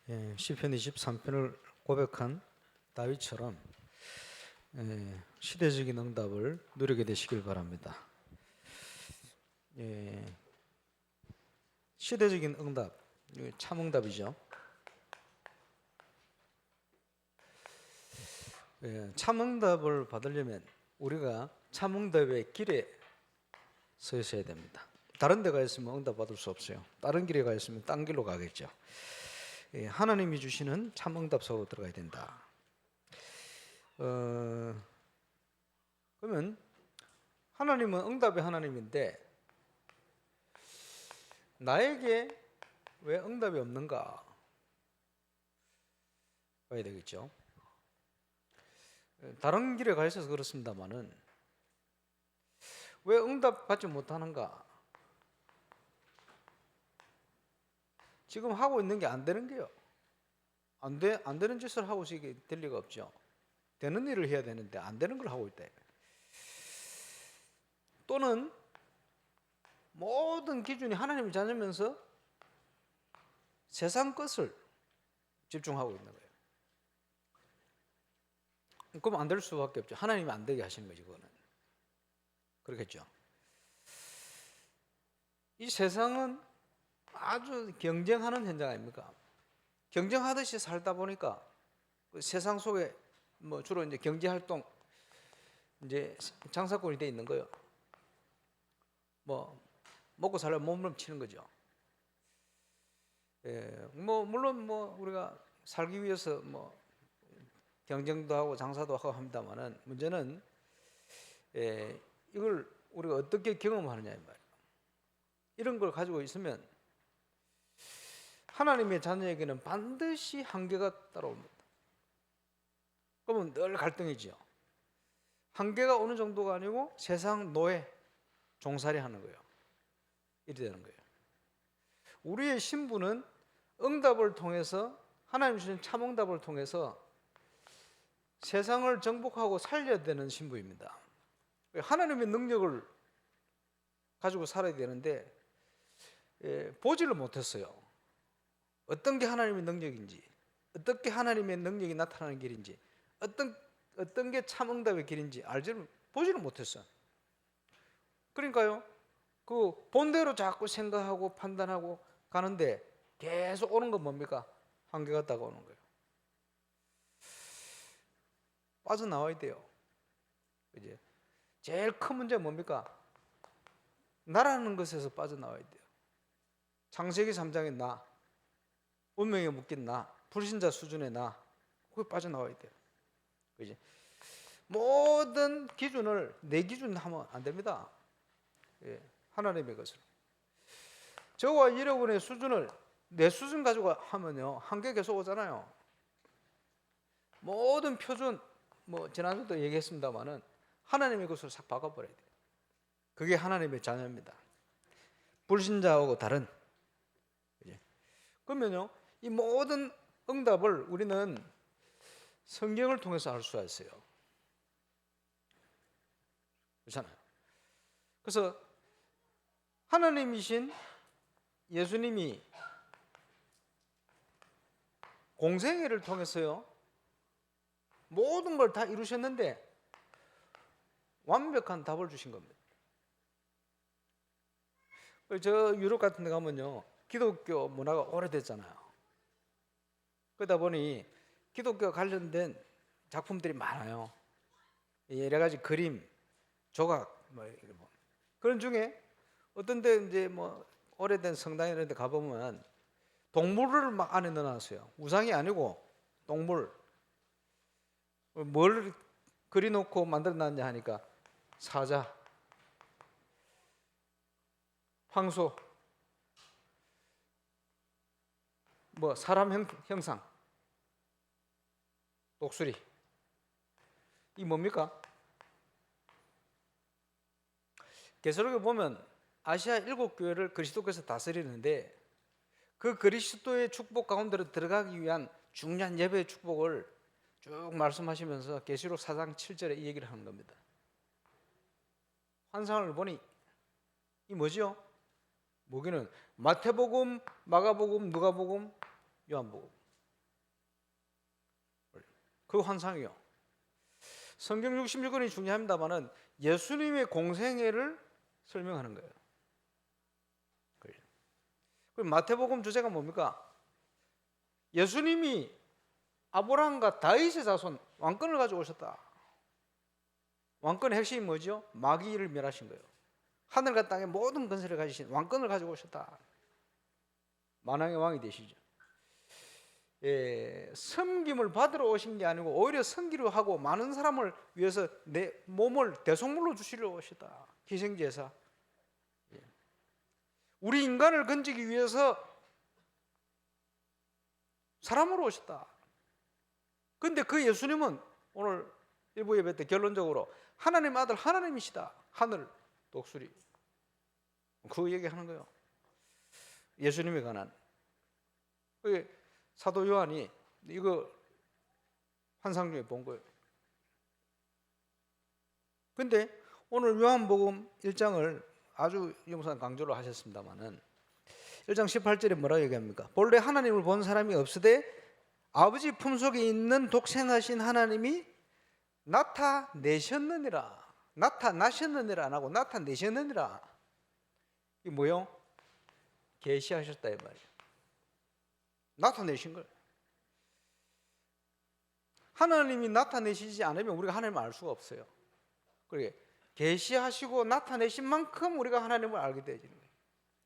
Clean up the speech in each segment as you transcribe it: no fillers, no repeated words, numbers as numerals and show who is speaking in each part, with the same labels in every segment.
Speaker 1: 시편 23편을 고백한 다윗처럼 시대적인 응답을 누리게 되시길 바랍니다. 시대적인 응답, 참응답이죠. 참응답을 받으려면 우리가 참응답의 길에 서 있어야 됩니다. 다른 데 가 있으면 응답 받을 수 없어요. 다른 길에 가 있으면 딴 길로 가겠죠. 하나님이 주시는 참응답 속으로 들어가야 된다. 그러면 하나님은 응답의 하나님인데 나에게 왜 응답이 없는가 봐야 되겠죠. 다른 길에 가 있어서 그렇습니다만은 왜 응답 받지 못하는가? 지금 하고 있는 게 안 되는 게요. 안 되는 짓을 하고 있게 될 리가 없죠. 되는 일을 해야 되는데 안 되는 걸 하고 있다. 또는 모든 기준이 하나님을 자녀면서 세상 것을 집중하고 있는 거예요. 그럼 안 될 수밖에 없죠. 하나님이 안 되게 하시는 거지, 그거는. 그렇겠죠. 이 세상은 아주 경쟁하는 현장 아닙니까? 경쟁하듯이 살다 보니까 그 세상 속에 뭐 주로 이제 경제 활동 이제 장사꾼이 돼 있는 거예요. 뭐 먹고 살려 몸부림치는 거죠. 뭐 물론 뭐 우리가 살기 위해서 뭐 경쟁도 하고 장사도 하고 합니다만은 문제는 이걸 우리가 어떻게 경험하느냐 이 말이에요. 이런 걸 가지고 있으면 하나님의 자녀에게는 반드시 한계가 따라옵니다. 그러면 늘 갈등이죠. 한계가 오는 정도가 아니고 세상 노예 종살이 하는 거예요. 이래 되는 거예요. 우리의 신분은 응답을 통해서 하나님 주신 참응답을 통해서 세상을 정복하고 살려야 되는 신부입니다. 하나님의 능력을 가지고 살아야 되는데 보지를 못했어요. 어떤 게 하나님의 능력인지, 어떻게 하나님의 능력이 나타나는 길인지, 어떤 게 참응답의 길인지 보지를 못했어요. 그러니까요, 그 본대로 자꾸 생각하고 판단하고 가는데 계속 오는 건 뭡니까? 한계가 다가오는 거예요. 빠져나와야 돼요. 이제 제일 큰 문제가 뭡니까? 나라는 것에서 빠져나와야 돼요. 창세기 3장의 나, 운명에 묶인 나, 불신자 수준의 나, 거기 빠져나와야 돼요. 그지? 모든 기준을 내 기준 하면 안 됩니다. 하나님의 것을. 저와 여러분의 수준을 내 수준 가지고 하면요, 한계 계속 오잖아요. 모든 표준, 뭐 지난주도 얘기했습니다만은 하나님의 것을 싹 바꿔버려야 돼요. 그게 하나님의 자녀입니다. 불신자하고 다른. 그러면요, 이 모든 응답을 우리는 성경을 통해서 알 수가 있어요. 그렇잖아요. 그래서 하나님이신 예수님이 공생애를 통해서요, 모든 걸 다 이루셨는데 완벽한 답을 주신 겁니다. 저 유럽 같은 데 가면요, 기독교 문화가 오래됐잖아요. 그러다 보니 기독교 관련된 작품들이 많아요. 여러 가지 그림, 조각, 뭐 그런 중에 어떤 데 이제 뭐 오래된 성당 이런 데 가보면 동물을 막 안에 넣어놨어요. 우상이 아니고 동물. 뭘 그려놓고 만들어놨냐 하니까 사자, 황소, 뭐 사람 형상, 독수리. 이 뭡니까? 계시록에 보면 아시아 7교회를 그리스도께서 다스리는데 그 그리스도의 축복 가운데로 들어가기 위한 중요한 예배의 축복을 쭉 말씀하시면서 계시록 4장 7절에 이 얘기를 하는 겁니다. 환상을 보니 이 뭐지요? 무기는 마태복음, 마가복음, 누가복음, 요한복음. 그 환상이요. 성경 66권이 중요합니다만은 예수님의 공생애를 설명하는 거예요. 그리고 마태복음 주제가 뭡니까? 예수님이 아브라함과 다윗의 자손 왕권을 가지고 오셨다. 왕권의 핵심이 뭐죠? 마귀를 멸하신 거예요. 하늘과 땅의 모든 권세를 가지신 왕권을 가지고 오셨다. 만왕의 왕이 되시죠. 섬김을 받으러 오신 게 아니고 오히려 섬기려 하고 많은 사람을 위해서 내 몸을 대속물로 주시려 오셨다. 희생제사. 우리 인간을 건지기 위해서 사람으로 오셨다. 근데 그 예수님은 오늘 일부 예배 때 결론적으로 하나님 아들 하나님이시다. 하늘 독수리. 그 얘기하는 거예요. 예수님에 관한. 사도 요한이 이거 환상 중에 본 거예요. 근데 오늘 요한복음 1장을 아주 용산 강조를 하셨습니다만은 1장 18절에 뭐라고 얘기합니까? 본래 하나님을 본 사람이 없으되 아버지 품속에 있는 독생하신 하나님이 나타내셨느니라. 나타나셨느니라 안 하고 나타내셨느니라. 이게 뭐요? 계시하셨다 이 말이에요. 나타내신 거예요. 하나님이 나타내시지 않으면 우리가 하나님을 알 수가 없어요. 그러게 계시하시고 나타내신 만큼 우리가 하나님을 알게 되어지는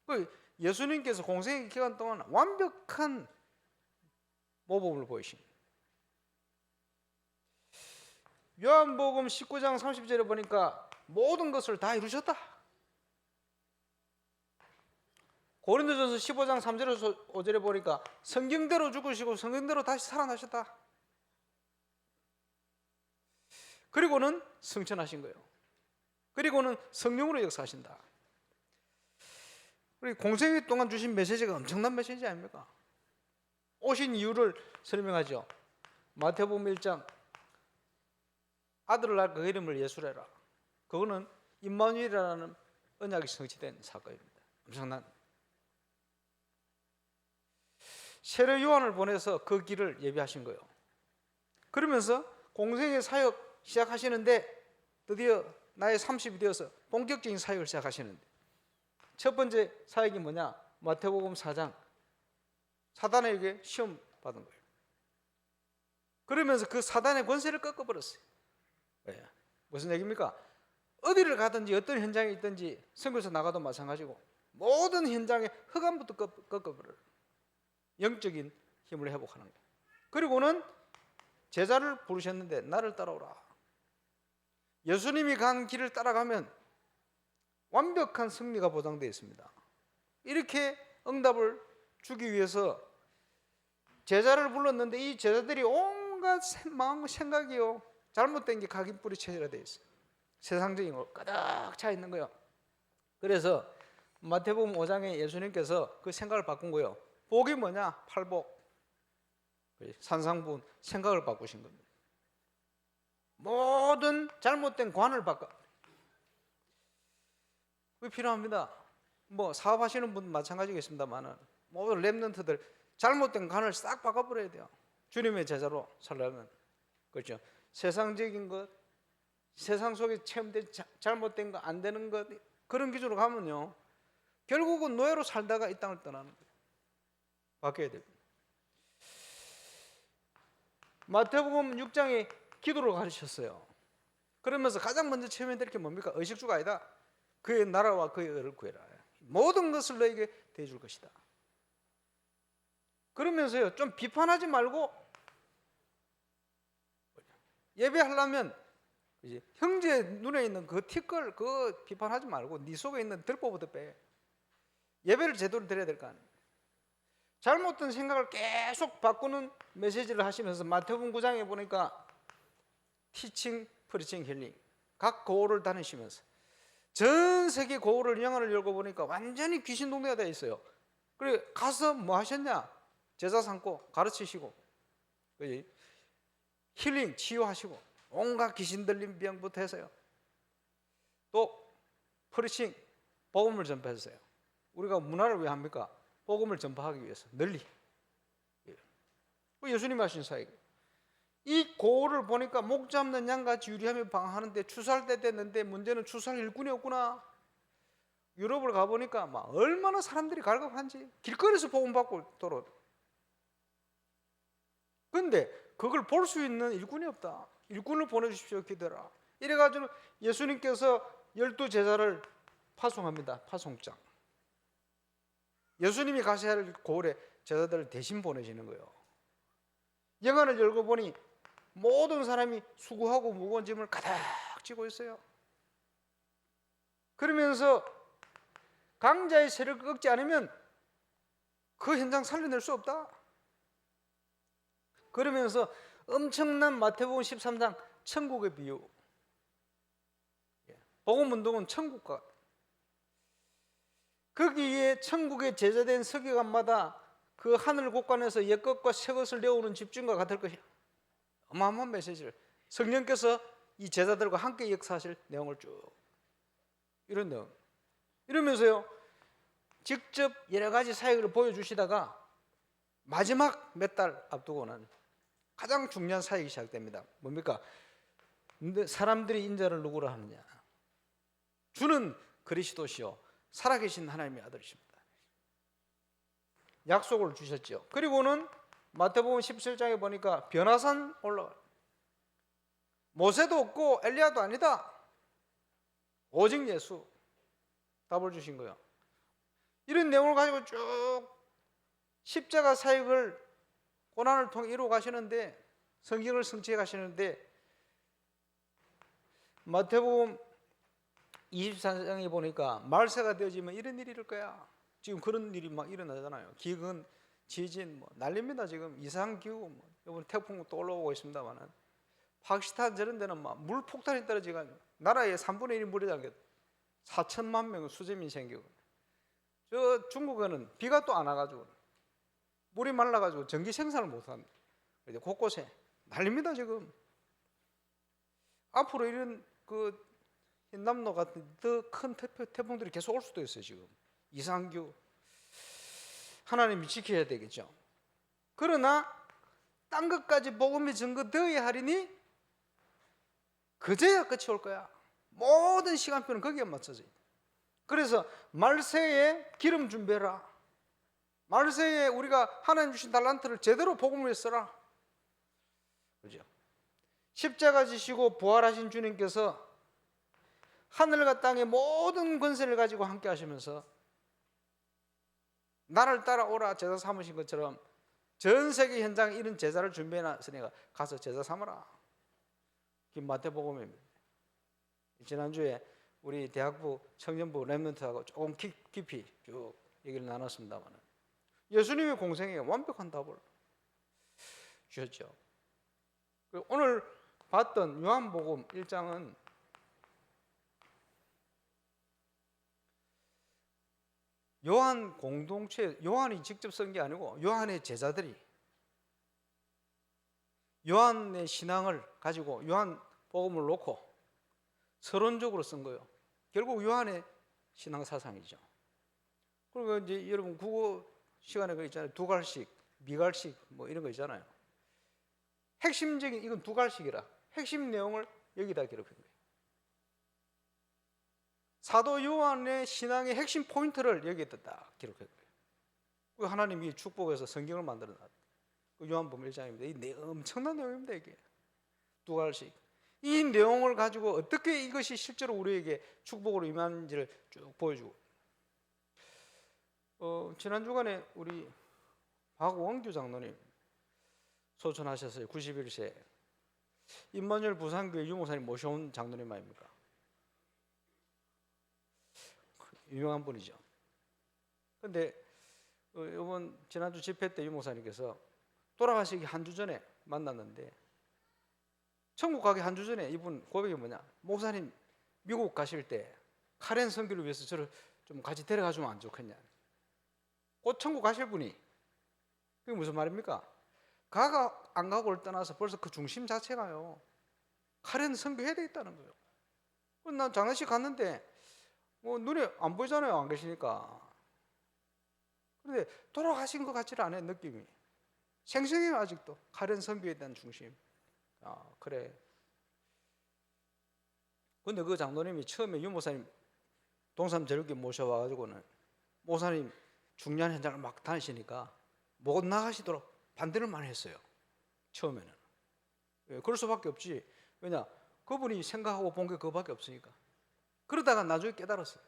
Speaker 1: 거예요. 예수님께서 공생의 기간 동안 완벽한 모범을 보이신 거예요. 요한복음 19장 30절에 보니까 모든 것을 다 이루셨다. 고린도전서 15장 3절에서 5절에 보니까 성경대로 죽으시고 성경대로 다시 살아나셨다. 그리고는 승천하신 거예요. 그리고는 성령으로 역사하신다. 그리고 공생애 동안 주신 메시지가 엄청난 메시지 아닙니까? 오신 이유를 설명하죠. 마태복음 1장 아들을 낳을 그 이름을 예수래라. 그거는 임마누엘이라는 언약이 성취된 사건입니다. 엄청난. 세례 요한을 보내서 그 길을 예비하신 거예요. 그러면서 공생의 사역 시작하시는데 드디어 나이 30이 되어서 본격적인 사역을 시작하시는데 첫 번째 사역이 뭐냐? 마태복음 4장 사단에게 시험 받은 거예요. 그러면서 그 사단의 권세를 꺾어버렸어요. 왜? 무슨 얘기입니까? 어디를 가든지 어떤 현장에 있든지 선교사 나가도 마찬가지고 모든 현장에 흑암부터 꺾어버려요. 영적인 힘을 회복하는 거예요. 그리고는 제자를 부르셨는데 나를 따라오라. 예수님이 간 길을 따라가면 완벽한 승리가 보장되어 있습니다. 이렇게 응답을 주기 위해서 제자를 불렀는데 이 제자들이 온갖 마음 생각이요 잘못된 게 각인뿌리 체질화되어 있어요. 세상적인 거 가득 차 있는 거예요. 그래서 마태복음 5장에 예수님께서 그 생각을 바꾼 거예요. 복이 뭐냐? 팔복. 산상분 생각을 바꾸신 겁니다. 모든 잘못된 관을 바꿔. 그게 필요합니다. 뭐 사업하시는 분 마찬가지겠습니다만은 모든 랩런트들 잘못된 관을 싹 바꿔버려야 돼요. 주님의 제자로 살려면. 그렇죠. 세상적인 것, 세상 속에 체험된 잘못된 거, 안 되는 것 그런 기준으로 가면요 결국은 노예로 살다가 이 땅을 떠나는 거예요. 바뀌어야 됩니다. 마태복음 6장에 기도를 가르쳤어요. 그러면서 가장 먼저 체험해야 될 게 뭡니까? 의식주가 아니다. 그의 나라와 그의 의를 구해라. 모든 것을 너에게 대줄 것이다. 그러면서요 좀 비판하지 말고 예배하려면 이제 형제 눈에 있는 그 티끌 그거 비판하지 말고 네 속에 있는 들보부터 빼. 예배를 제대로 드려야 될 거 아니에요. 잘못된 생각을 계속 바꾸는 메시지를 하시면서 마태복음 9장에 보니까 티칭, 프리칭, 힐링 각 고을을 다니시면서 전 세계 고을을 영화를 열고 보니까 완전히 귀신 동네가 되어 있어요. 그래 가서 뭐 하셨냐? 제자 삼고 가르치시고 힐링, 치유하시고 온갖 귀신 들린 병부터 해서요. 또 프리칭, 복음을 전파했어요. 우리가 문화를 왜 합니까? 복음을 전파하기 위해서 널리. 예수님이 하신 사역. 이 고를 보니까 목 잡는 양같이 유리하며 방황하는데 추수할 때 됐는데 문제는 추수할 일꾼이 없구나. 유럽을 가보니까 막 얼마나 사람들이 갈급한지 길거리에서 복음받고 돌아. 근데 그걸 볼 수 있는 일꾼이 없다. 일꾼을 보내주십시오 기도라. 이래가지고 예수님께서 12제자를 파송합니다. 파송장. 예수님이 가셔야 할 고을에 제자들을 대신 보내시는 거예요. 영안을 열고 보니 모든 사람이 수고하고 무거운 짐을 가득 지고 있어요. 그러면서 강자의 세력을 꺾지 않으면 그 현장 살려낼 수 없다. 그러면서 엄청난 마태복음 13장 천국의 비유. 복음운동은 천국과 거기에 천국의 제자된 서기관마다 그 하늘 곳간에서 옛것과 새것을 내오는 집중과 같을 것이야. 어마어마한 메시지를 성령께서 이 제자들과 함께 역사하실 내용을 쭉 이런 내용. 이러면서요 직접 여러 가지 사역을 보여주시다가 마지막 몇 달 앞두고는 가장 중요한 사역이 시작됩니다. 뭡니까? 사람들이 인자를 누구라 하느냐? 주는 그리스도시요 살아계신 하나님의 아들이십니다. 약속을 주셨죠. 그리고는 마태복음 17장에 보니까 변화산 올라가요. 모세도 없고 엘리야도 아니다. 오직 예수. 답을 주신 거예요. 이런 내용을 가지고 쭉 십자가 사역을 고난을 통해 이루어 가시는데 성경을 성취해 가시는데 마태복음 24장에 보니까 말세가 되어지면 이런 일이 일을 거야. 지금 그런 일이 막 일어나잖아요. 기근, 지진 뭐 난립니다. 지금 이상기후 뭐 이번 태풍 또 올라오고 있습니다만은 파키스탄 저런 데는 막 물 폭탄이 떨어지가지고 나라의 3분의 1이 물에 잠겨 4천만 명 수재민 생기고 저 중국에는 비가 또 안 와가지고 물이 말라가지고 전기 생산을 못합니다. 곳곳에 난립니다 지금. 앞으로 이런 그 흰남노 같은 더 큰 태풍들이 계속 올 수도 있어요. 지금 이상기후 하나님이 지켜야 되겠죠. 그러나 딴 것까지 복음이 증거되어야 하리니 그제야 끝이 올 거야. 모든 시간표는 거기에 맞춰져 있다. 그래서 말세에 기름 준비해라. 말세에 우리가 하나님 주신 달란트를 제대로 복음을 써라. 그죠? 십자가 지시고 부활하신 주님께서 하늘과 땅의 모든 권세를 가지고 함께 하시면서 나를 따라오라 제자 삼으신 것처럼 전 세계 현장에 이런 제자를 준비해놨으니까 가서 제자 삼아라. 긴 마태복음입니다. 지난주에 우리 대학부 청년부 랩런트하고 조금 깊이 쭉 얘기를 나눴습니다만 예수님의 공생에 완벽한 답을 주셨죠. 오늘 봤던 요한복음 1장은 요한 공동체, 요한이 직접 쓴 게 아니고 요한의 제자들이 요한의 신앙을 가지고 요한복음을 놓고 서론적으로 쓴 거예요. 결국 요한의 신앙 사상이죠. 그리고 이제 여러분 국어 시간에 그 있잖아요. 두갈식, 미갈식 뭐 이런 거 있잖아요. 핵심적인 이건 두갈식이라 핵심 내용을 여기다 기록한 거예요. 사도 요한의 신앙의 핵심 포인트를 여기에다 딱 기록한 거예요. 하나님이 축복해서 성경을 만들어 놨다. 요한복음 1장입니다. 이 엄청난 내용입니다. 이게 두갈식. 이 내용을 가지고 어떻게 이것이 실제로 우리에게 축복으로 임하는지를 쭉 보여주고 지난 주간에 우리 박원규 장로님 소천하셨어요. 91세 임마누엘 부산교회 유목사님 모셔온 장로님 아닙니까? 유명한 분이죠. 그런데 이번 지난주 집회 때 유목사님께서 돌아가시기 한 주 전에 만났는데 천국 가기 한 주 전에 이분 고백이 뭐냐? 목사님 미국 가실 때 카렌 선교를 위해서 저를 좀 같이 데려가 주면 안 좋겠냐? 곧 천국 가실 분이 그게 무슨 말입니까? 가가 안 가고를 떠나서 벌써 그 중심 자체가요 카렌 선교해야 되겠다는 거예요. 난 장례식 갔는데 뭐 눈에 안 보이잖아요. 안 계시니까. 그런데 돌아가신 것 같지는 않아요. 느낌이 생생해요. 아직도 카렌 선교에 대한 중심. 그래. 근데 그 장로님이 처음에 유 목사님 동삼 제일교회 모셔와가지고는 목사님 중요한 현장을 막 다니시니까 못 나가시도록 반대를 많이 했어요. 처음에는. 그럴 수밖에 없지. 왜냐? 그분이 생각하고 본 게 그거밖에 없으니까. 그러다가 나중에 깨달았어요.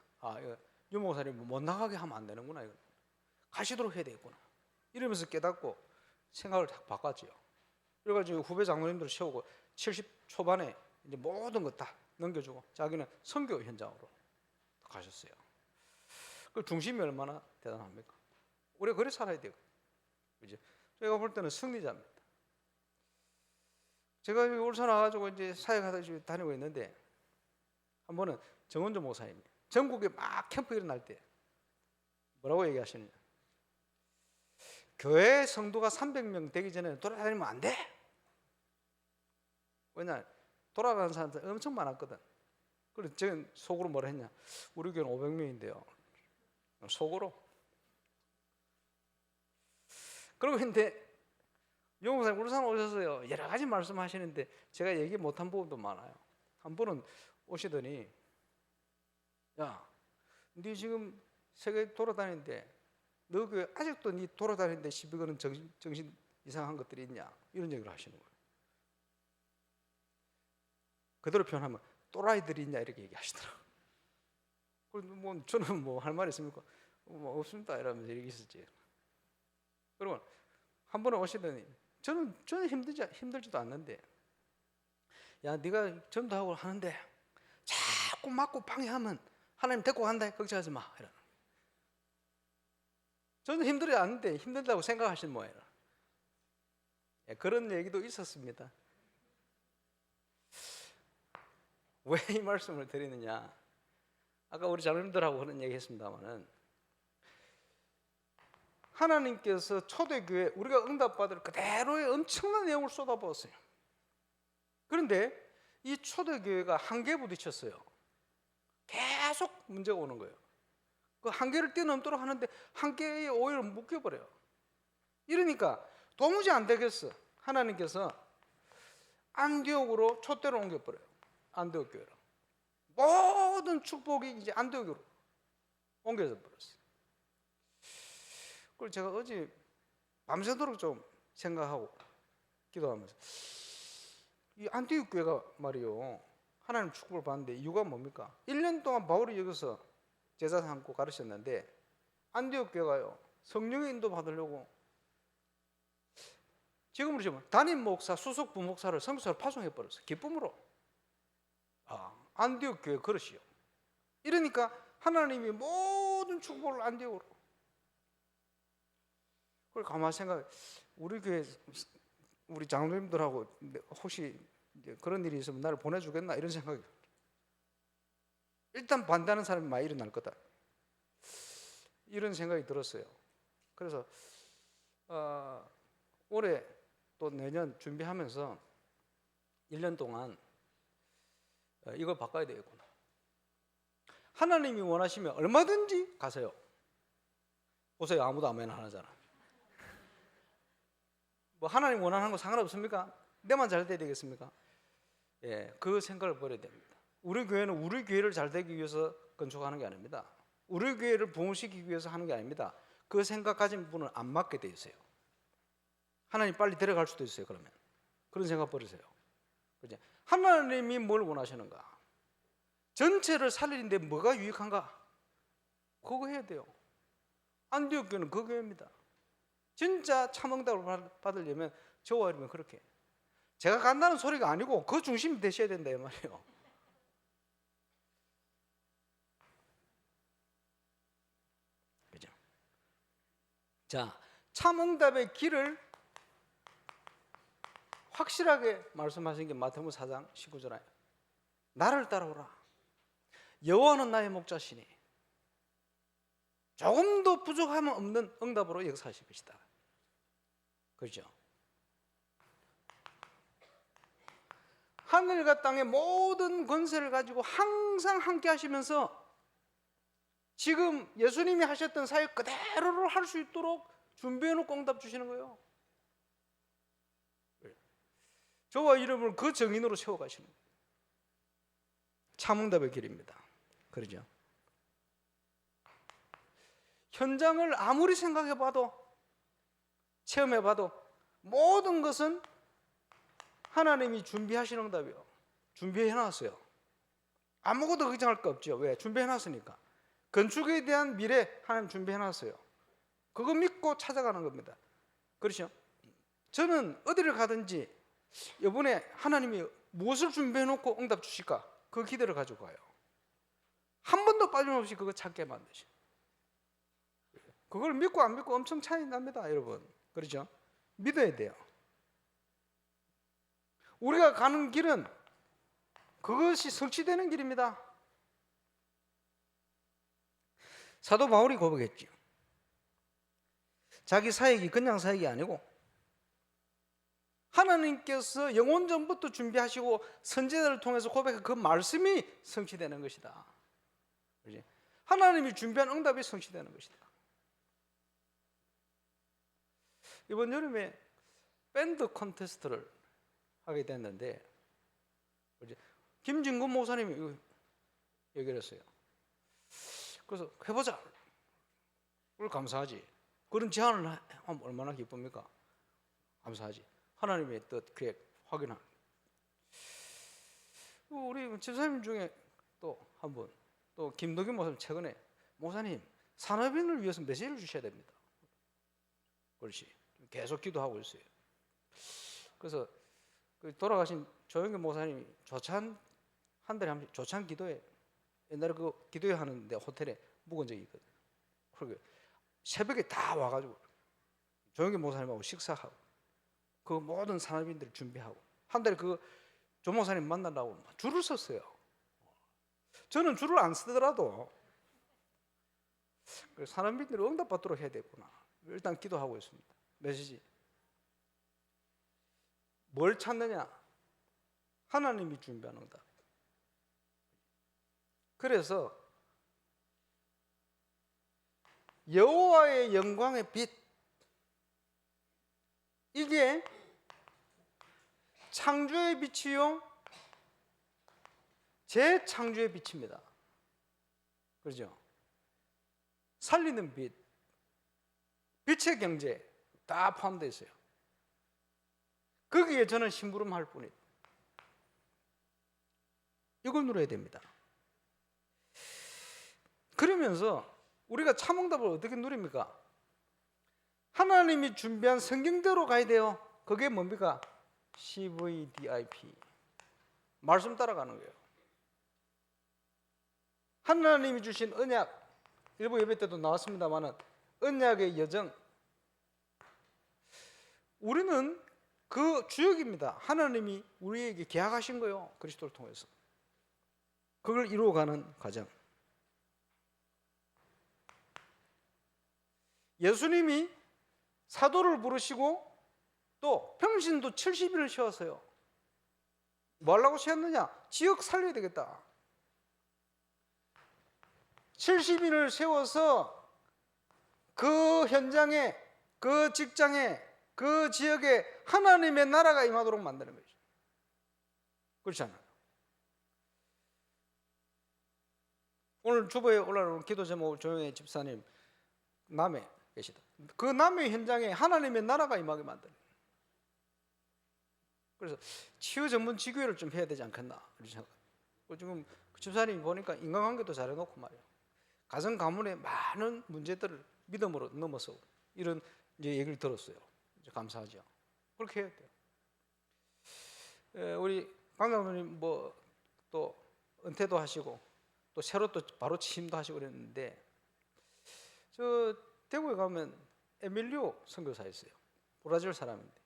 Speaker 1: 유 목사님 못 나가게 하면 안 되는구나. 이거. 가시도록 해야 되겠구나. 이러면서 깨닫고 생각을 다 바꿨지요. 그래가지고 후배 장로님들을 세우고 70 초반에 이제 모든 것 다 넘겨주고 자기는 선교 현장으로 가셨어요. 그 중심이 얼마나 대단합니까? 우리가 그래 살아야 돼요. 그죠? 제가 볼 때는 승리자입니다. 제가 울산 와가지고 이제 사역하다 다니고 있는데 한 번은 정원조 목사님이 전국에 막 캠프 일어날 때 뭐라고 얘기하시느냐? 교회 성도가 300명 되기 전에 돌아다니면 안 돼. 왜냐? 돌아가는 사람들 엄청 많았거든. 그래서 제가 속으로 뭐라 했냐? 우리 교회는 500명인데요. 속으로. 그리고 근데 용사님 울산 오셨어요. 여러 가지 말씀하시는데 제가 얘기 못한 부분도 많아요. 한 분은 오시더니 야, 네 지금 세계 돌아다니는데 너 교회 아직도 네 돌아다니는데 시비 거는 정신 이상한 것들이 있냐? 이런 얘기를 하시는 거예요. 그대로 표현하면 또라이들이 있냐 이렇게 얘기하시더라고요. 뭐 저는 뭐 할 말 있습니까? 뭐 없습니다 이러면서 이렇게 있었지. 그러면 한 번은 오시더니 저는 힘들지도 않는데 야 네가 전도하고 하는데 자꾸 맞고 방해하면 하나님 데리고 간다 걱정하지 마 이러는. 저는 힘들지 않는데 힘들다고 생각하시는 모양이라. 그런 얘기도 있었습니다. 왜 이 말씀을 드리느냐? 아까 우리 장로님들하고 그런 얘기 했습니다만은 하나님께서 초대교회 우리가 응답받을 그대로의 엄청난 내용을 쏟아부었어요. 그런데 이 초대교회가 한계에 부딪혔어요. 계속 문제가 오는 거예요. 그 한계를 뛰어넘도록 하는데 한계에 오히려 묶여버려요. 이러니까 도무지 안 되겠어. 하나님께서 안디옥으로 촛대로 옮겨버려요. 안디옥 교회로. 모든 축복이 이제 안디옥으로 옮겨져 버렸어요. 그걸 제가 어제 밤새도록 좀 생각하고 기도하면서 이 안디옥 교회가 말이요 하나님 축복을 받는데 이유가 뭡니까? 1년 동안 바울이 여기서 제자 삼고 가르쳤는데 안디옥 교회가요 성령의 인도 받으려고 지금으로 치면 담임 목사, 수석 부목사를 선교사로 파송해 버렸어요. 기쁨으로. 안디옥 교회 그릇이요. 이러니까 하나님이 모든 축복을 안디옥으로. 그걸 가만히 생각해. 우리 교회 우리 장로님들하고 혹시 그런 일이 있으면 나를 보내주겠나 이런 생각이. 일단 반대하는 사람이 많이 일어날 거다. 이런 생각이 들었어요. 그래서 올해 또 내년 준비하면서 1년 동안 이걸 바꿔야 되겠구나. 하나님이 원하시면 얼마든지 가세요. 보세요. 아무도 아멘 안 하잖아. 뭐 하나님 원하는 거 상관없습니까? 내만 잘 돼야 되겠습니까? 예, 그 생각을 버려야 됩니다. 우리 교회는 우리 교회를 잘 되기 위해서 건축하는 게 아닙니다. 우리 교회를 부흥시키기 위해서 하는 게 아닙니다. 그 생각 가진 분은 안 맞게 돼 있어요. 하나님 빨리 데려갈 수도 있어요. 그러면 그런 생각 버리세요. 그죠? 하나님이 뭘 원하시는가? 전체를 살리는데 뭐가 유익한가? 그거 해야 돼요. 안디옥 교회는 그 교회입니다. 진짜 참응답을 받으려면 저와 여러분 그렇게 제가 간다는 소리가 아니고 그 중심이 되셔야 된다 이 말이에요. 그죠? 자, 참응답의 길을 확실하게 말씀하신 게 마태복음 4장 19절 아니에요. 나를 따라오라. 여호와는 나의 목자시니 조금도 부족함은 없는 응답으로 역사하실 것이다. 그렇죠? 하늘과 땅의 모든 권세를 가지고 항상 함께 하시면서 지금 예수님이 하셨던 사역 그대로를 할 수 있도록 준비해 놓고 응답 주시는 거예요. 저와 여러분을 그 정인으로 세워가시는 거예요. 참응답의 길입니다. 그러죠? 현장을 아무리 생각해봐도 체험해봐도 모든 것은 하나님이 준비하시는 응답이요. 준비해놨어요. 아무것도 걱정할 거 없죠. 왜? 준비해놨으니까. 건축에 대한 미래 하나님 준비해놨어요. 그거 믿고 찾아가는 겁니다. 그렇죠? 저는 어디를 가든지 이번에 하나님이 무엇을 준비해놓고 응답 주실까? 그 기대를 가지고 가요. 한 번도 빠짐없이 그거 찾게 만드셔. 그걸 믿고 안 믿고 엄청 차이 납니다, 여러분. 그렇죠? 믿어야 돼요. 우리가 가는 길은 그것이 성취되는 길입니다. 사도 바울이 고백했죠. 자기 사역이 그냥 사역이 아니고 하나님께서 영원 전부터 준비하시고 선지자를 통해서 고백한 그 말씀이 성취되는 것이다. 그렇지? 하나님이 준비한 응답이 성취되는 것이다. 이번 여름에 밴드 콘테스트를 하게 됐는데 김진구 목사님이 얘기를 했어요. 그래서 해보자. 그걸 감사하지. 그런 제안을 하면 얼마나 기쁩니까? 감사하지. 하나님의 뜻, 계획 확인한. 우리 집사님 중에 또 한 분, 또 김덕인 목사님 최근에 목사님 산업인을 위해서 메시지를 주셔야 됩니다. 그렇지. 계속 기도하고 있어요. 그래서 돌아가신 조영규 목사님이 조찬 한 달에 한 번씩 조찬 기도회, 옛날에 그 기도회 하는데 호텔에 묵은 적이 있거든요. 그러게 새벽에 다 와가지고 조영규 목사님하고 식사하고 그 모든 산업인들을 준비하고 한 달에 그 조 목사님 만나려고 줄을 섰어요. 저는 줄을 안 쓰더라도 산업인들이 응답받도록 해야 되구나. 일단 기도하고 있습니다. 메시지. 뭘 찾느냐? 하나님이 준비한 응답. 그래서 여호와의 영광의 빛, 이게 창조의 빛이요 재창조의 빛입니다. 그렇죠? 살리는 빛, 빛의 경제 다 포함되어 있어요. 거기에 저는 심부름할 뿐이에요. 이걸 누려야 됩니다. 그러면서 우리가 참응답을 어떻게 누립니까? 하나님이 준비한 성경대로 가야 돼요. 그게 뭡니까? CVDIP. 말씀 따라가는 거예요. 하나님이 주신 언약, 일부 예배 때도 나왔습니다만 언약의 여정, 우리는 그 주역입니다. 하나님이 우리에게 계약하신 거예요. 그리스도를 통해서. 그걸 이루어가는 과정. 예수님이 사도를 부르시고 또 평신도 70일을 쉬었어요. 뭐 하려고 쉬었느냐? 지역 살려야 되겠다. 70일을 세워서 그 현장에, 그 직장에, 그 지역에 하나님의 나라가 임하도록 만드는 거죠. 그렇잖아요. 오늘 주보에 올라오는 기도 제목 조영애 집사님 남해 계시다. 그 남해 현장에 하나님의 나라가 임하게 만드는 거예요. 그래서 치유 전문 지교회를 좀 해야 되지 않겠나 지금 집사님이 보니까 인간관계도 잘해놓고 말이에요. 가정 가문의 많은 문제들을 믿음으로 넘어서 이런 이제 얘기를 들었어요. 이제 감사하죠. 그렇게 해야 돼요. 우리 강 장로님 뭐 또 은퇴도 하시고 또 새로 또 바로 취임도 하시고 그랬는데 저 대구에 가면 에밀리오 선교사 있어요. 브라질 사람인데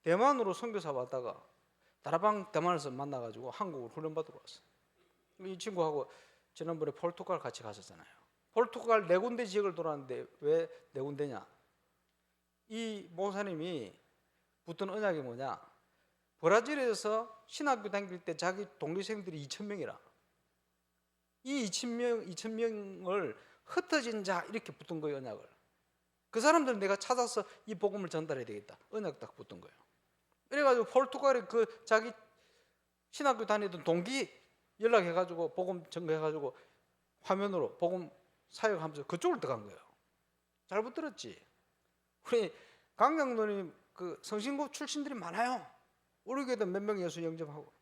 Speaker 1: 대만으로 선교사 왔다가 다라방 대만에서 만나가지고 한국으로 훈련받으러 왔어요. 이 친구하고 지난번에 포르투갈 같이 갔었잖아요. 포르투갈 4군데 지역을 돌았는데 왜 4군데냐? 이 목사님이 붙은 언약이 뭐냐? 브라질에서 신학교 다닐 때 자기 독립생들이 2,000명이라. 이 2,000명을 흩어진 자 이렇게 붙은 거예요, 언약을. 그 사람들은 내가 찾아서 이 복음을 전달해야 되겠다. 언약 딱 붙은 거예요. 이래가지고 포르투갈에 그 자기 신학교 다니던 동기 연락해가지고 복음 전거해가지고 화면으로 복음 사역하면서 그쪽으로 들어간 거예요. 잘못 들었지? 우리 강장로님 그 성신고 출신들이 많아요. 우리 교회도 몇 명 예수 영접하고.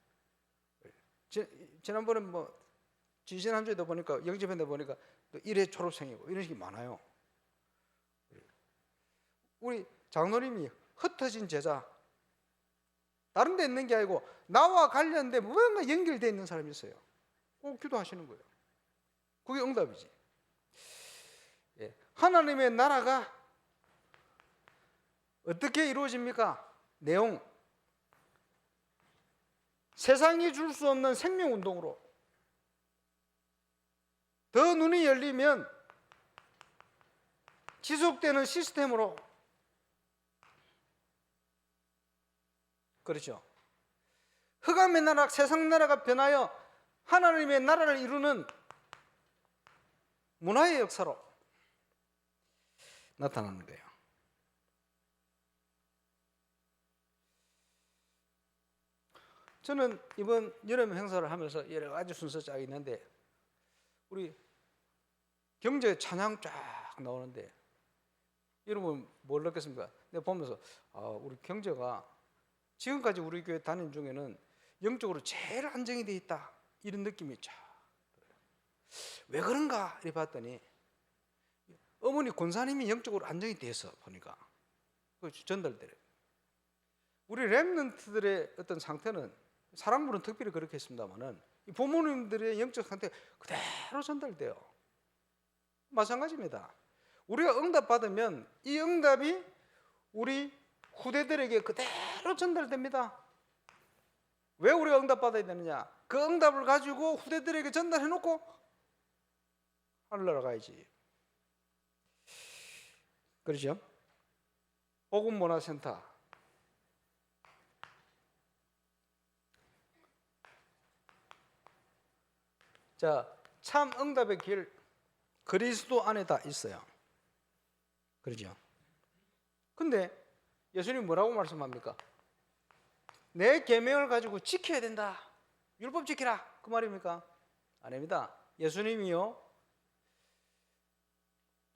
Speaker 1: 지난번에 뭐 지난주에도 보니까 영접했는데 보니까 또 1회 졸업생이고 이런 식이 많아요. 우리 장로님이 흩어진 제자, 다른 데 있는 게 아니고 나와 관련된 뭔가 연결되어 있는 사람이 있어요. 꼭 기도하시는 거예요. 그게 응답이지. 예. 하나님의 나라가 어떻게 이루어집니까? 내용. 세상이 줄 수 없는 생명운동으로. 더 눈이 열리면 지속되는 시스템으로. 그렇죠. 흑암의 나라, 세상 나라가 변하여 하나님의 나라를 이루는 문화의 역사로 나타나는 거예요. 저는 이번 여름 행사를 하면서 여러 가지 순서 쫙 있는데 우리 경제 찬양 쫙 나오는데 여러분 뭘 느꼈습니까? 내가 보면서 우리 경제가 지금까지 우리 교회 다닌 중에는 영적으로 제일 안정이 돼 있다 이런 느낌이 쫙 왜 그런가 이렇게 봤더니 어머니 권사님이 영적으로 안정이 돼서 보니까 전달돼요. 우리 렘넌트들의 어떤 상태는 사랑부는 특별히 그렇게 했습니다만은 부모님들의 영적 상태 그대로 전달돼요. 마찬가지입니다. 우리가 응답 받으면 이 응답이 우리 후대들에게 그대로 전달됩니다. 왜 우리가 응답 받아야 되느냐? 그 응답을 가지고 후대들에게 전달해 놓고 하늘나라 가야지. 그렇죠? 복음문화센터. 자, 참 응답의 길 그리스도 안에 다 있어요. 그렇죠? 근데 예수님 뭐라고 말씀합니까? 내 계명을 가지고 지켜야 된다. 율법 지키라. 그 말입니까? 아닙니다. 예수님이요.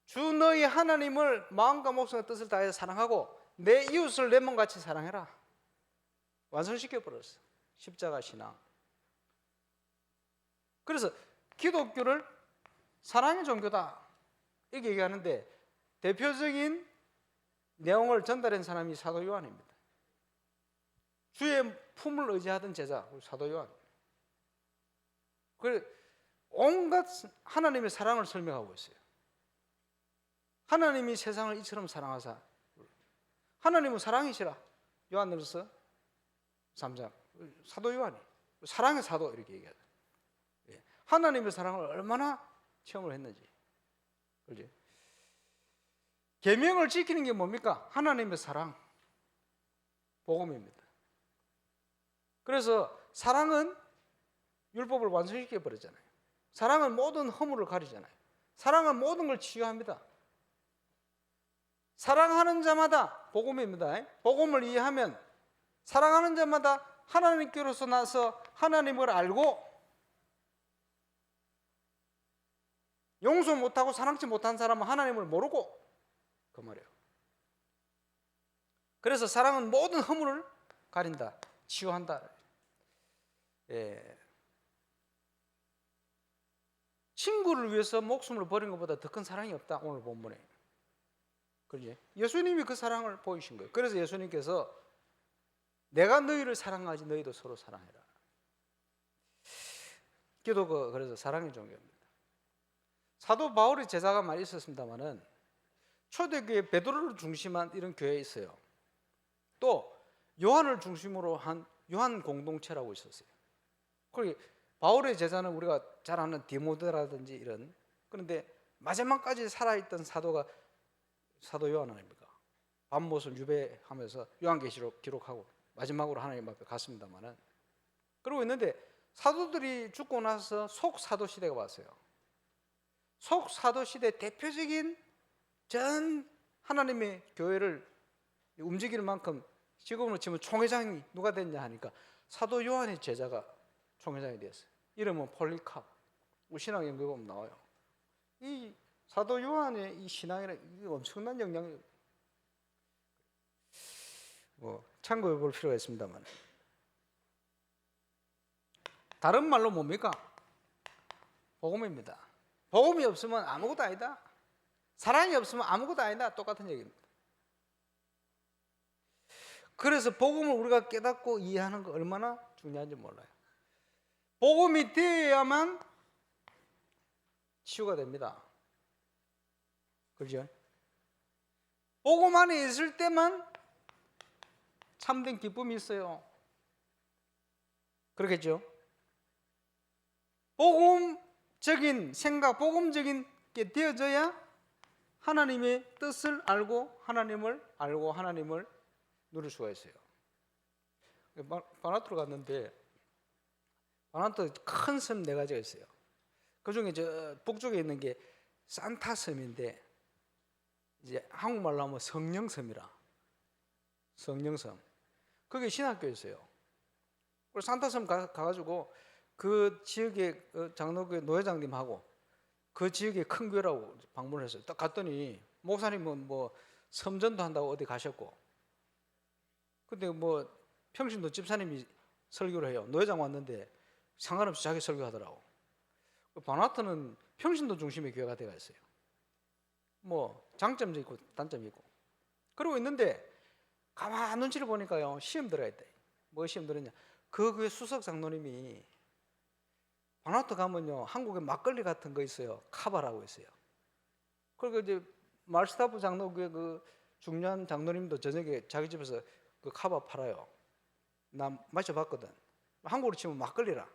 Speaker 1: 주 너희 하나님을 마음과 목숨과 뜻을 다해서 사랑하고 내 이웃을 내 몸같이 사랑해라. 완성시켜 버렸어. 십자가 신앙. 그래서 기독교를 사랑의 종교다 이렇게 얘기하는데 대표적인 내용을 전달한 사람이 사도 요한입니다. 주의 품을 의지하던 제자 사도 요한. 그래 온갖 하나님의 사랑을 설명하고 있어요. 하나님이 세상을 이처럼 사랑하사. 하나님은 사랑이시라. 요한일서 3장 사도 요한이 사랑의 사도 이렇게 얘기하죠. 하나님의 사랑을 얼마나 체험을 했는지. 그렇지? 계명을 지키는 게 뭡니까? 하나님의 사랑, 복음입니다. 그래서 사랑은 율법을 완성시켜 버렸잖아요. 사랑은 모든 허물을 가리잖아요. 사랑은 모든 걸 치유합니다. 사랑하는 자마다 복음입니다. 복음을 이해하면 사랑하는 자마다 하나님께로서 나서 하나님을 알고 용서 못하고 사랑치 못한 사람은 하나님을 모르고 그 말이에요. 그래서 사랑은 모든 허물을 가린다, 치유한다. 예. 친구를 위해서 목숨을 버린 것보다 더 큰 사랑이 없다. 오늘 본문에. 그렇지? 예수님이 그 사랑을 보이신 거예요. 그래서 예수님께서 내가 너희를 사랑하지 너희도 서로 사랑해라. 기도가 그래서 사랑의 종교입니다. 사도 바울의 제자가 많이 있었습니다만은 초대교회 베드로를 중심한 이런 교회에 있어요. 또 요한을 중심으로 한 요한 공동체라고 있었어요. 그리고 바울의 제자는 우리가 잘 아는 디모데라든지 이런, 그런데 마지막까지 살아있던 사도가 사도 요한 아닙니까? 밤못을 유배하면서 요한계시록 기록하고 마지막으로 하나님 앞에 갔습니다만은, 그러고 있는데 사도들이 죽고 나서 속사도 시대가 왔어요. 속사도 시대 대표적인 전 하나님의 교회를 움직일 만큼 지금으로 치면 총회장이 누가 됐냐 하니까 사도 요한의 제자가 총회장이 되었어요. 이름은 폴리캅. 신앙 연구해 보면 나와요. 이 사도 요한의 이 신앙에는 엄청난 영향이 참고해 볼 필요가 있습니다만, 다른 말로 뭡니까? 복음입니다. 복음이 없으면 아무것도 아니다. 사랑이 없으면 아무것도 아니다. 똑같은 얘기입니다. 그래서 복음을 우리가 깨닫고 이해하는 거 얼마나 중요한지 몰라요. 복음이 되어야만 치유가 됩니다. 그렇죠? 복음 안에 있을 때만 참된 기쁨이 있어요. 그렇겠죠? 복음적인 생각, 복음적인 게 되어져야 하나님의 뜻을 알고 하나님을 누릴 수가 있어요. 바나트로 갔는데, 바나트 큰 섬 4가지가 있어요. 그 중에 저 북쪽에 있는 게 산타 섬인데, 이제 한국말로 하면 성령섬이라. 성령섬. 거기 신학교 있어요. 그래서 산타섬 가가지고 그 지역의 장로교회 노회장님하고 그 지역의 큰 교회라고 방문을 했어요. 딱 갔더니 목사님은 뭐 섬전도 한다고 어디 가셨고, 근데 뭐 평신도 집사님이 설교를 해요. 노회장 왔는데 상관없이 자기 설교하더라고. 바나트는 평신도 중심의 교회가 되어 있어요. 뭐 장점도 있고 단점이 있고 그러고 있는데, 가만 눈치를 보니까요, 시험 들어야 돼. 뭐 시험 들었냐? 그 교회 수석 장로님이, 바나트 가면요 한국에 막걸리 같은 거 있어요. 카바라고 있어요. 그리고 이제 말스타프 장로교회 그 중요한 장로님도 저녁에 자기 집에서 그 카바 팔아요. 나 마셔봤거든. 한국으로 치면 막걸리라.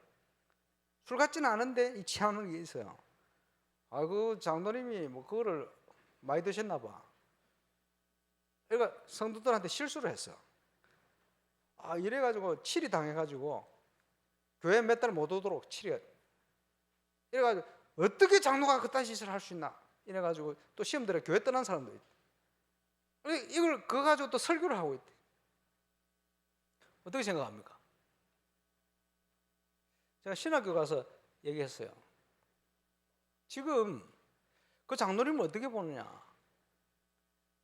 Speaker 1: 술 같지는 않은데 이 취하는 게 있어요. 그 장로님이 뭐 그거를 많이 드셨나 봐. 그러니까 성도들한테 실수를 했어. 이래가지고 치리 당해가지고 교회 몇 달 못 오도록 치리. 이래가지고 어떻게 장로가 그딴 짓을 할 수 있나? 이래가지고 또 시험 들어 교회 떠난 사람도 있대. 이걸 그거 가지고 또 설교를 하고 있대. 어떻게 생각합니까? 제가 신학교 가서 얘기했어요. 지금 그 장로님을 어떻게 보느냐?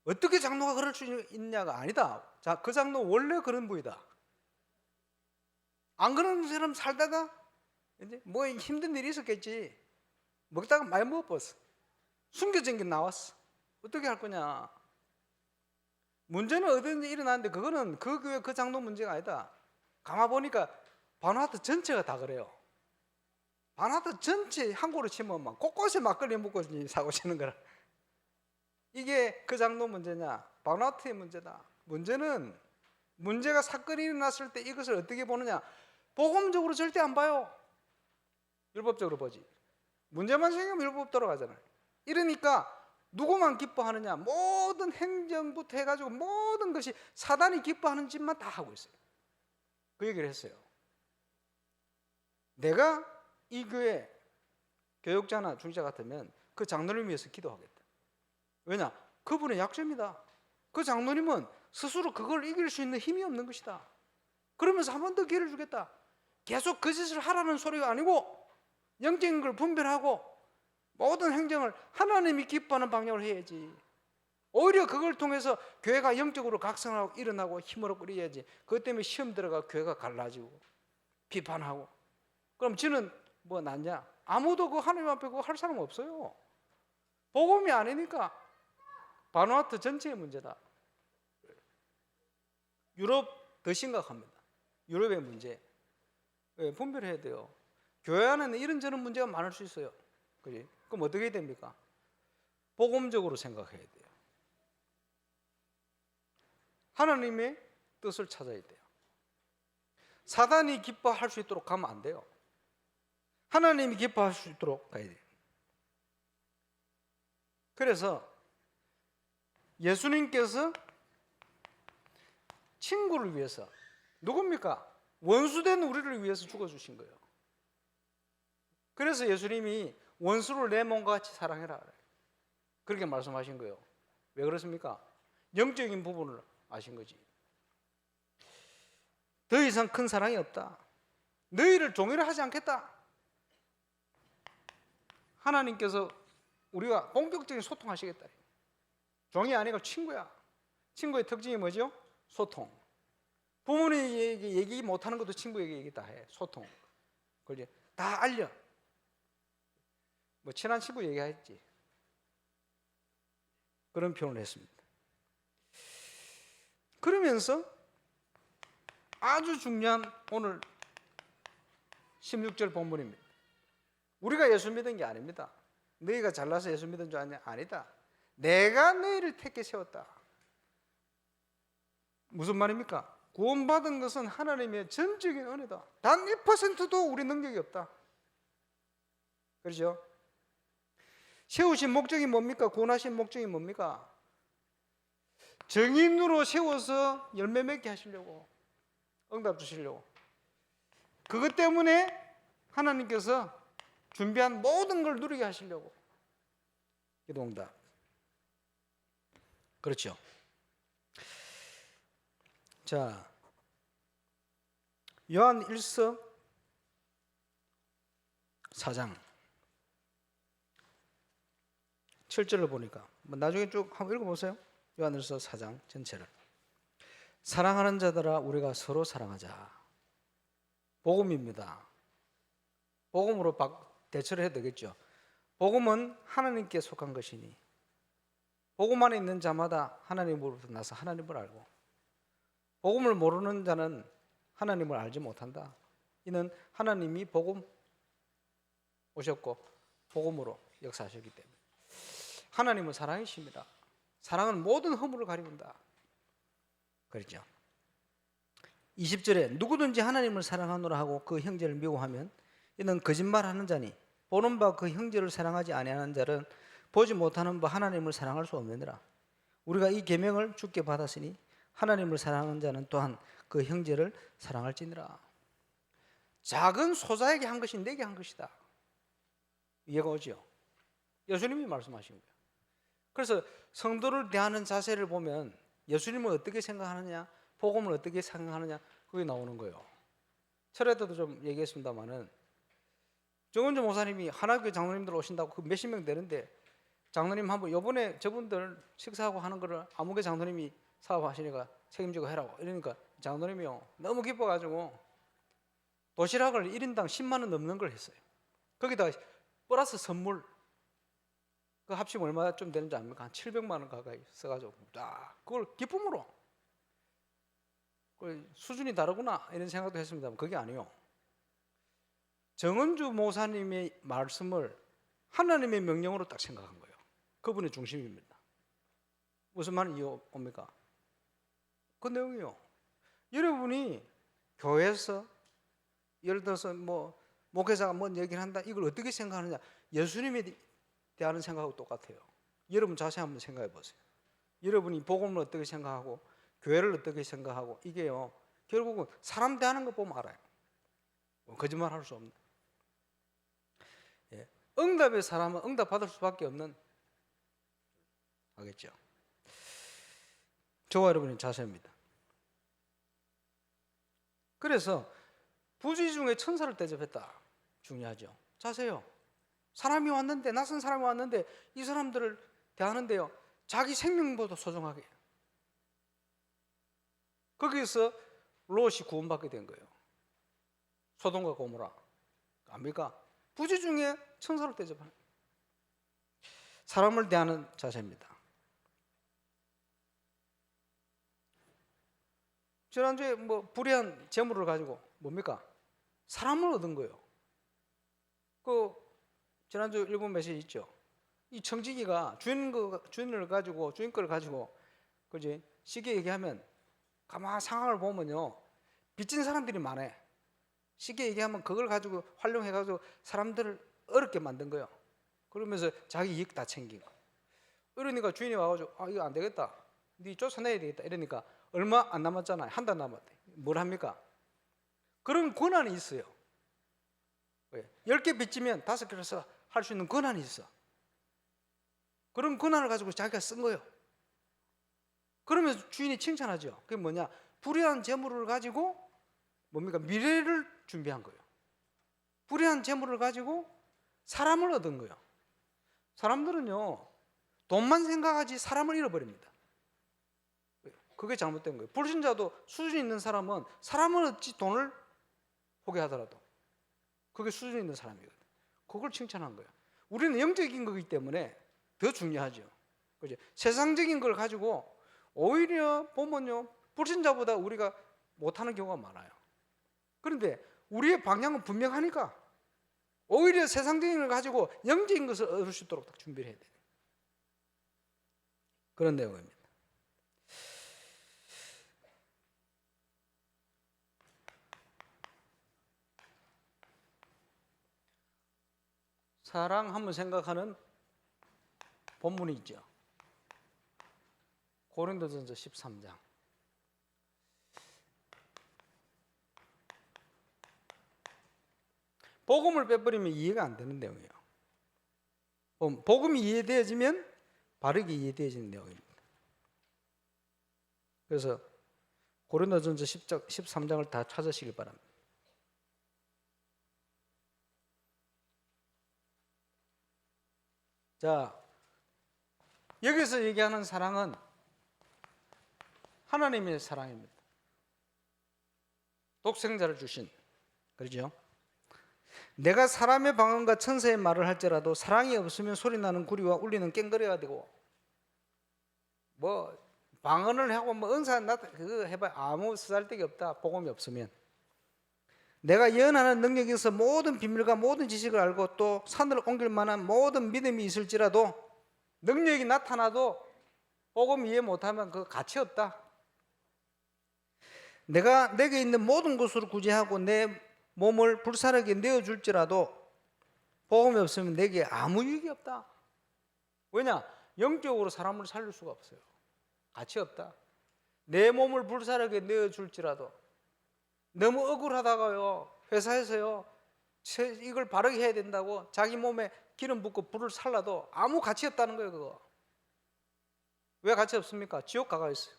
Speaker 1: 어떻게 장로가 그럴 수 있냐가 아니다. 자, 그 장로 원래 그런 분이다. 안 그런 사람 살다가 이제 뭐 힘든 일이 있었겠지. 먹다가 많이 먹었어. 숨겨진 게 나왔어. 어떻게 할 거냐? 문제는 어디든지 일어나는데 그거는 그 교회 그 장로 문제가 아니다. 가만 보니까 바나트 전체가 다 그래요. 바나트 전체 한국으로 치면 막 곳곳에 막걸리 먹고 사고 치는 거라. 이게 그 장로 문제냐? 바나트의 문제다. 문제가 사건이 일어났을 때 이것을 어떻게 보느냐? 복음적으로 절대 안 봐요. 율법적으로 보지. 문제만 생기면 율법 돌아가잖아요. 이러니까 누구만 기뻐하느냐? 모든 행정부터 해가지고 모든 것이 사단이 기뻐하는 짓만 다 하고 있어요. 그 얘기를 했어요. 내가 이 교회 교육자나 중자 같으면 그 장로님 위해서 기도하겠다. 왜냐? 그분의 약점이다. 그 장로님은 스스로 그걸 이길 수 있는 힘이 없는 것이다. 그러면서 한 번 더 기회를 주겠다. 계속 그 짓을 하라는 소리가 아니고 영적인 걸 분별하고 모든 행정을 하나님이 기뻐하는 방향으로 해야지. 오히려 그걸 통해서 교회가 영적으로 각성하고 일어나고 힘으로 끌어야지. 그것 때문에 시험 들어가 교회가 갈라지고 비판하고. 그럼 지는 뭐 낫냐? 아무도 그 하나님 앞에 그거 할 사람 없어요. 복음이 아니니까. 바누아투 전체의 문제다. 유럽 더 심각합니다. 유럽의 문제. 분별해야 돼요. 교회 안에는 이런저런 문제가 많을 수 있어요. 그지? 그럼 어떻게 해야 됩니까? 복음적으로 생각해야 돼요. 하나님의 뜻을 찾아야 돼요. 사단이 기뻐할 수 있도록 가면 안 돼요. 하나님이 기뻐할 수 있도록 가야 돼요. 그래서 예수님께서 친구를 위해서, 누굽니까? 원수된 우리를 위해서 죽어주신 거예요. 그래서 예수님이 원수를 내 몸과 같이 사랑해라 그렇게 말씀하신 거예요. 왜 그렇습니까? 영적인 부분을 아신 거지. 더 이상 큰 사랑이 없다. 너희를 종이라 하지 않겠다. 하나님께서 우리가 본격적인 소통하시겠다. 종이 아니고 친구야. 친구의 특징이 뭐죠? 소통. 부모님에게 얘기 못하는 것도 친구에게 얘기 다 해. 소통. 그걸 이제 다 알려. 뭐 친한 친구 얘기했지. 그런 표현을 했습니다. 그러면서 아주 중요한 오늘 16절 본문입니다. 우리가 예수 믿은 게 아닙니다. 너희가 잘나서 예수 믿은 줄 아냐? 아니다. 내가 너희를 택해 세웠다. 무슨 말입니까? 구원받은 것은 하나님의 전적인 은혜다. 단 1%도 우리 능력이 없다. 그렇죠? 세우신 목적이 뭡니까? 구원하신 목적이 뭡니까? 정인으로 세워서 열매 맺게 하시려고, 응답 주시려고. 그것 때문에 하나님께서 준비한 모든 걸 누리게 하시려고. 기도응답. 그렇죠. 자, 요한 1서 4장 7절을 보니까 나중에 쭉 한번 읽어보세요. 요한 1서 4장 전체를. 사랑하는 자들아 우리가 서로 사랑하자. 복음입니다. 복음으로 대처를 해야 되겠죠. 복음은 하나님께 속한 것이니 복음 안에 있는 자마다 하나님으로부터 나서 하나님을 알고, 복음을 모르는 자는 하나님을 알지 못한다. 이는 하나님이 복음 오셨고 복음으로 역사하셨기 때문에. 하나님은 사랑이십니다. 사랑은 모든 허물을 가리운다. 그렇죠. 20절에 누구든지 하나님을 사랑하노라 하고 그 형제를 미워하면 이는 거짓말하는 자니 보는 바 그 형제를 사랑하지 아니하는 자는 보지 못하는 바 하나님을 사랑할 수 없느니라. 우리가 이 계명을 주께 받았으니 하나님을 사랑하는 자는 또한 그 형제를 사랑할지니라. 작은 소자에게 한 것이 내게 한 것이다. 이해가 오죠? 예수님이 말씀하신 거예요. 그래서 성도를 대하는 자세를 보면 예수님은 어떻게 생각하느냐, 복음을 어떻게 생각하느냐, 그게 나오는 거예요. 철회도 좀 얘기했습니다마는 정은주 목사님이 하나교회 장로님들 오신다고 그 몇십 명 되는데 장로님 한번 요번에 저분들 식사하고 하는 거를 아무개 장로님이 사업하시니까 책임지고 해라고 이러니까 장로님이요 너무 기뻐가지고 도시락을 1인당 10만 원 넘는 걸 했어요. 거기다 플러스 선물 그 합치면 얼마 좀 되는지 압니까? 한 700만 원 가까이 써가지고 그걸 기쁨으로 수준이 다르구나 이런 생각도 했습니다만 그게 아니요. 정은주 목사님의 말씀을 하나님의 명령으로 딱 생각한 거예요. 그분의 중심입니다. 무슨 말입니까? 그 내용이요. 여러분이 교회에서 예를 들어서 뭐 목회자가 뭔 얘기를 한다 이걸 어떻게 생각하느냐, 예수님에 대하는 생각하고 똑같아요. 여러분 자세히 한번 생각해 보세요. 여러분이 복음을 어떻게 생각하고 교회를 어떻게 생각하고 이게요 결국은 사람 대하는 거 보면 알아요. 거짓말 할 수 없는. 예. 응답의 사람은 응답 받을 수밖에 없는, 알겠죠? 저와 여러분의 자세입니다. 그래서 부지 중에 천사를 대접했다. 중요하죠. 자세요. 사람이 왔는데, 낯선 사람이 왔는데 이 사람들을 대하는데요 자기 생명보다 소중하게. 거기에서 롯이 구원받게 된 거예요. 소돔과 고모라 압니까? 부지 중에 천사를 대접하는 사람을 대하는 자세입니다. 지난주에 뭐 불의한 재물을 가지고 뭡니까? 사람을 얻은 거예요. 그 지난주 일본 메시지 있죠. 이 청지기가 주인을 가지고 주인 거를 가지고 그지 쉽게 얘기하면 가만 상황을 보면요 빚진 사람들이 많아. 쉽게 얘기하면 그걸 가지고 활용해 가지고 사람들을 어렵게 만든 거예요. 그러면서 자기 이익 다 챙기고. 이러니까 주인이 와가지고 이거 안 되겠다. 네 쫓아내야 되겠다. 이러니까 얼마 안 남았잖아요. 한 달 남았대. 뭘 합니까? 그런 권한이 있어요. 10개 빚지면 5개를 써 할 수 있는 권한이 있어. 그런 권한을 가지고 자기가 쓴 거예요. 그러면서 주인이 칭찬하죠. 그게 뭐냐? 불의한 재물을 가지고 뭡니까? 미래를 준비한 거예요. 불의한 재물을 가지고 사람을 얻은 거예요. 사람들은요, 돈만 생각하지 사람을 잃어버립니다. 그게 잘못된 거예요. 불신자도 수준 있는 사람은 사람을 얻지 돈을 포기하더라도 그게 수준 있는 사람이거든요. 그걸 칭찬한 거예요. 우리는 영적인 거기 때문에 더 중요하죠. 그죠? 세상적인 걸 가지고 오히려 보면요, 불신자보다 우리가 못하는 경우가 많아요. 그런데 우리의 방향은 분명하니까 오히려 세상적인 걸 가지고 영적인 것을 얻을 수 있도록 딱 준비를 해야 돼요. 그런 내용입니다. 사랑하면 생각하는 본문이 있죠. 고린도전서 13장. 복음을 빼버리면 이해가 안 되는 내용이에요. 복음이 이해되어지면 바르게 이해되어지는 내용입니다. 그래서 고린도전서 13장을 다 찾으시길 바랍니다. 자, 여기서 얘기하는 사랑은 하나님의 사랑입니다. 독생자를 주신, 그렇죠? 내가 사람의 방언과 천사의 말을 할지라도 사랑이 없으면 소리나는 구리와 울리는 꽹거리가 되고, 뭐 방언을 하고 뭐 은사 나타 그거 해봐 아무 쓰잘데기 없다. 복음이 없으면. 내가 예언하는 능력이 있어 모든 비밀과 모든 지식을 알고 또 산을 옮길 만한 모든 믿음이 있을지라도 능력이 나타나도 복음 이해 못하면 그 가치 없다. 내가 내게 있는 모든 것으로 구제하고 내 몸을 불사르게 내어줄지라도 복음이 없으면 내게 아무 유익이 없다. 왜냐? 영적으로 사람을 살릴 수가 없어요. 가치 없다. 내 몸을 불사르게 내어줄지라도 너무 억울하다가요, 회사에서요 이걸 바르게 해야 된다고 자기 몸에 기름 붓고 불을 살라도 아무 가치 없다는 거예요. 그거 왜 가치 없습니까? 지옥 가가 있어요.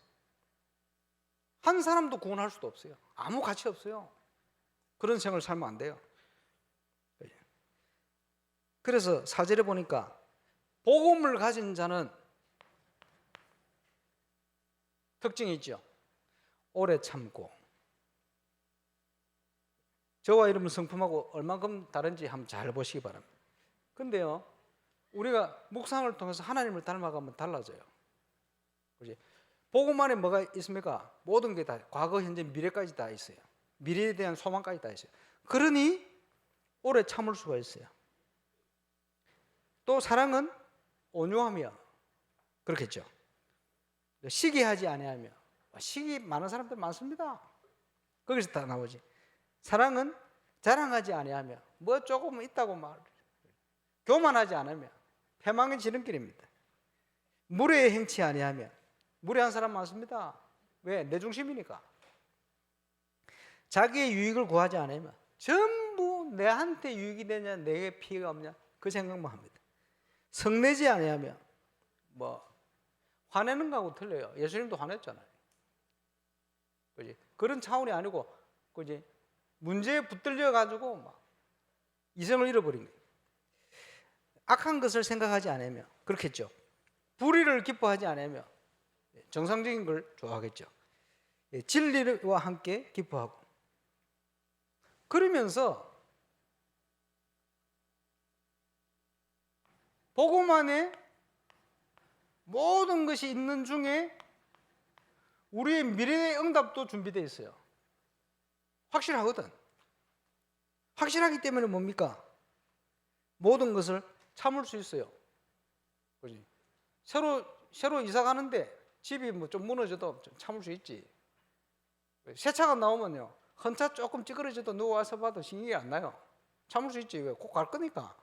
Speaker 1: 한 사람도 구원할 수도 없어요. 아무 가치 없어요. 그런 생을 살면 안 돼요. 그래서 4절에 보니까 복음을 가진 자는 특징이 있죠. 오래 참고. 저와 이름은 성품하고 얼만큼 다른지 한번 잘 보시기 바랍니다. 근데요, 우리가 묵상을 통해서 하나님을 닮아가면 달라져요. 그렇지? 복음 안에 뭐가 있습니까? 모든 게 다 과거, 현재, 미래까지 다 있어요. 미래에 대한 소망까지 다 있어요. 그러니 오래 참을 수가 있어요. 또 사랑은 온유하며 그렇겠죠. 시기하지 아니하며. 시기 많은 사람들 많습니다. 거기서 다 나오지. 사랑은 자랑하지 아니하며 뭐 조금 있다고 말 교만하지 않으며 패망의 지름길입니다. 무례에 행치 아니하며 무례한 사람 많습니다. 왜? 내 중심이니까. 자기의 유익을 구하지 않으며 전부 내한테 유익이 되냐 내게 피해가 없냐 그 생각만 합니다. 성내지 아니하며 뭐 화내는 거하고 틀려요. 예수님도 화냈잖아요. 그지? 그런 차원이 아니고 그지? 문제에 붙들려 가지고 막 이성을 잃어버린 거예요. 악한 것을 생각하지 않으며 그렇겠죠. 불의를 기뻐하지 않으며 정상적인 걸 좋아하겠죠. 진리와 함께 기뻐하고 그러면서 복음 안에 모든 것이 있는 중에 우리의 미래의 응답도 준비되어 있어요. 확실하거든. 확실하기 때문에 뭡니까? 모든 것을 참을 수 있어요. 그지? 새로 이사 가는데 집이 뭐 좀 무너져도 좀 참을 수 있지. 새 차가 나오면요, 헌차 조금 찌그러져도 누워 와서 봐도 신경이 안 나요. 참을 수 있지. 왜? 꼭 갈 거니까.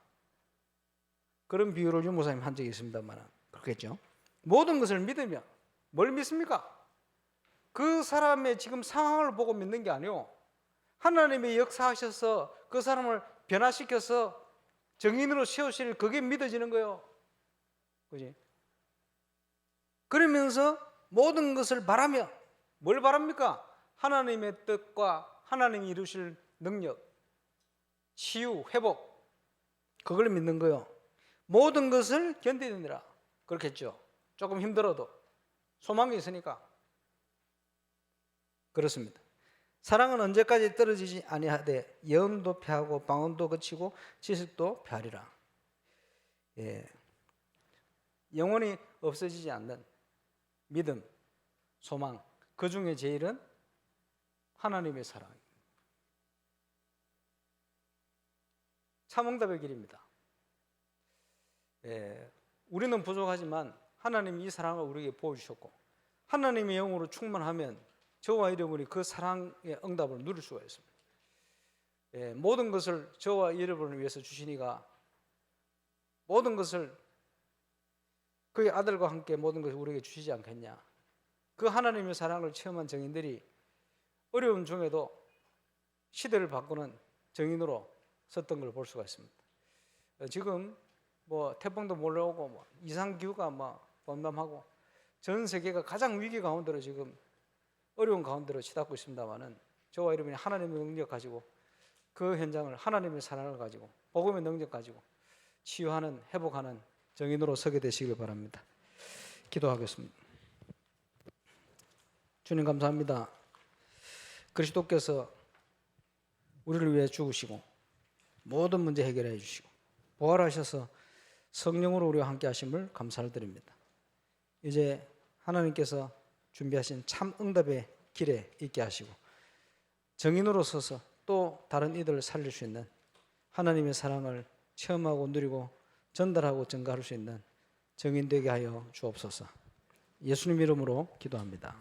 Speaker 1: 그런 비유를 유 목사님 한 적이 있습니다만 그렇겠죠. 모든 것을 믿으며 뭘 믿습니까? 그 사람의 지금 상황을 보고 믿는 게 아니요, 하나님의 역사하셔서 그 사람을 변화시켜서 정인으로 세우실 그게 믿어지는 거예요. 그지? 그러면서 모든 것을 바라며 뭘 바랍니까? 하나님의 뜻과 하나님이 이루실 능력, 치유, 회복, 그걸 믿는 거요. 모든 것을 견디느니라. 그렇겠죠. 조금 힘들어도 소망이 있으니까. 그렇습니다. 사랑은 언제까지 떨어지지 아니하되 염도 패하고 방언도 그치고 지식도 패하리라. 예. 영원히 없어지지 않는 믿음, 소망, 그 중에 제일은 하나님의 사랑입니다. 참응답의 길입니다. 예. 우리는 부족하지만 하나님이 이 사랑을 우리에게 보여주셨고, 하나님의 영으로 충만하면 저와 여러분이 그 사랑의 응답을 누릴 수가 있습니다. 예, 모든 것을 저와 여러분을 위해서 주시니가 모든 것을 그의 아들과 함께 모든 것을 우리에게 주시지 않겠냐. 그 하나님의 사랑을 체험한 증인들이 어려움 중에도 시대를 바꾸는 증인으로 섰던 걸 볼 수가 있습니다. 지금 태풍도 몰려오고 이상기후가 범람하고 전 세계가 가장 위기 가운데로 지금 어려운 가운데로 치닫고 있습니다만은 저와 여러분이 하나님의 능력 가지고 그 현장을 하나님의 사랑을 가지고 복음의 능력 가지고 치유하는 회복하는 증인으로 서게 되시길 바랍니다. 기도하겠습니다. 주님 감사합니다. 그리스도께서 우리를 위해 죽으시고 모든 문제 해결해 주시고 부활하셔서 성령으로 우리와 함께 하심을 감사를 드립니다. 이제 하나님께서 준비하신 참 응답의 길에 있게 하시고 증인으로 서서 또 다른 이들을 살릴 수 있는 하나님의 사랑을 체험하고 누리고 전달하고 증가할 수 있는 증인 되게 하여 주옵소서. 예수님 이름으로 기도합니다.